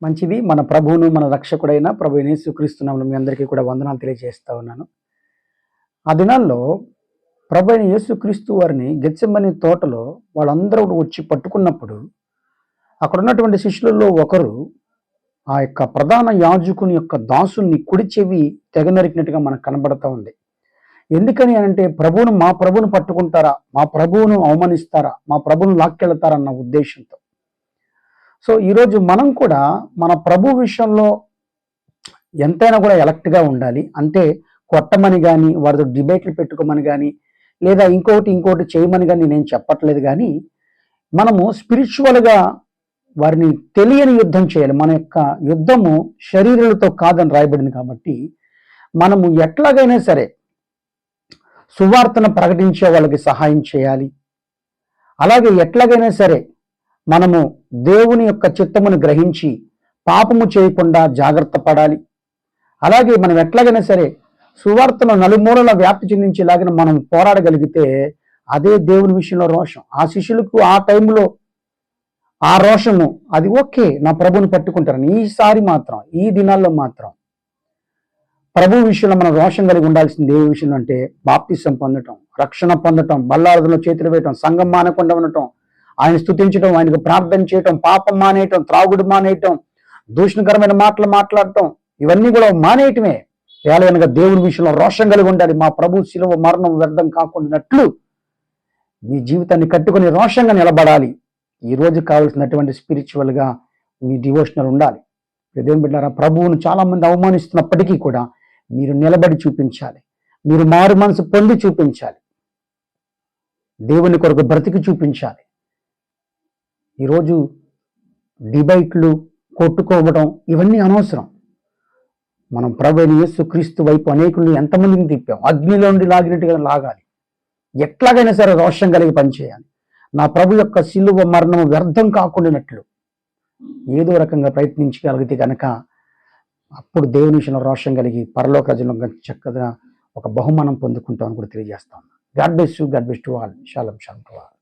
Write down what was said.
మంచిది. మన ప్రభువును, మన రక్షకుడైన ప్రభు అయిన యేసుక్రీస్తు నామములో మీ అందరికీ కూడా వందనాలు తెలియజేస్తా ఉన్నాను. ఆ దినాల్లో ప్రభు అయిన యేసుక్రీస్తు వారిని గెత్సెమనే తోటలో వాళ్ళందరూ వచ్చి పట్టుకున్నప్పుడు, అక్కడ ఉన్నటువంటి శిష్యులలో ఒకరు ఆ యొక్క ప్రధాన యాజకుని యొక్క దాసుని కుడి చెవి తెగ నరికినట్టుగా మనకు కనబడతా ఉంది. ఎందుకని అనంటే మా ప్రభువును పట్టుకుంటారా, మా ప్రభువును అవమానిస్తారా, మా ప్రభువును లాక్కెళ్తారా అన్న ఉద్దేశంతో. సో ఈరోజు మనం కూడా మన ప్రభు విషయంలో ఎంతైనా కూడా ఎలక్ట్గా ఉండాలి. అంటే కొట్టమని కానీ, వారితో డిబేట్లు పెట్టుకోమని కానీ, లేదా ఇంకోటి చేయమని కానీ నేను చెప్పట్లేదు. కానీ మనము స్పిరిచువల్గా వారిని తెలియని యుద్ధం చేయాలి. మన యొక్క యుద్ధము శరీరాలతో కాదని రాయబడింది. కాబట్టి మనము ఎట్లాగైనా సరే సువార్తను ప్రకటించే వాళ్ళకి సహాయం చేయాలి. అలాగే ఎట్లాగైనా సరే మనము దేవుని యొక్క చిత్తమును గ్రహించి పాపము చేయకుండా జాగ్రత్త పడాలి. అలాగే మనం ఎట్లాగైనా సరే సువార్తను నలుమూలల వ్యాప్తి చెందించేలాగిన మనం పోరాడగలిగితే అదే దేవుని విషయంలో రోషం. ఆ శిష్యులకు ఆ టైంలో ఆ రోషము అది ఓకే, నా ప్రభుని పట్టుకుంటారని. ఈసారి మాత్రం, ఈ దినాల్లో మాత్రం ప్రభు విషయంలో మనం రోషం కలిగి ఉండాల్సింది ఏ విషయంలో అంటే బాప్తిసం పొందటం, రక్షణ పొందటం, బల్లారదులో చేతులు వేయటం, సంఘం మానకుండా ఉండటం, ఆయన స్తుతించడం, ఆయనకు ప్రార్థన చేయటం, పాపం మానేయటం, త్రాగుడు మానేయటం, దూషణకరమైన మాటలు మాట్లాడటం, ఇవన్నీ కూడా మానేయటమే. ఏలయనగా దేవుని విషయంలో రోషం కలిగి ఉండాలి. మా ప్రభు శిలువ మరణం వ్యర్థం కాకుండానట్లు మీ జీవితాన్ని కట్టుకొని రోషంగా నిలబడాలి. ఈరోజు కావాల్సినటువంటి స్పిరిచువల్గా మీ డివోషనల్ ఉండాలి. దేవుని బిడ్డలారా, ప్రభువును చాలా మంది అవమానిస్తున్నప్పటికీ కూడా మీరు నిలబడి చూపించాలి. మీరు మారు మనసు పొంది చూపించాలి. దేవుని కొరకు బ్రతికి చూపించాలి. ఈరోజు డిబైట్లు, కొట్టుకోవడం ఇవన్నీ అనవసరం. మనం ప్రభు అయిన యేసుక్రీస్తు వైపు అనేకుల్ని ఎంతమందిని తిప్పాం. అగ్నిలో నుండి లాగినట్టుగా లాగాలి. ఎట్లాగైనా సరే రోషం కలిగి పనిచేయాలి. నా ప్రభు యొక్క శిలువ మరణం వ్యర్థం కాకుండానట్లు ఏదో రకంగా ప్రయత్నించగలిగితే కనుక అప్పుడు దేవుని విషయంలో రోషం కలిగి పరలోక రాజ్యంలో చక్కగా ఒక బహుమానం పొందుకుంటామని కూడా తెలియజేస్తాను. God bless you, God bless to all. షాሎም షాሎም to all.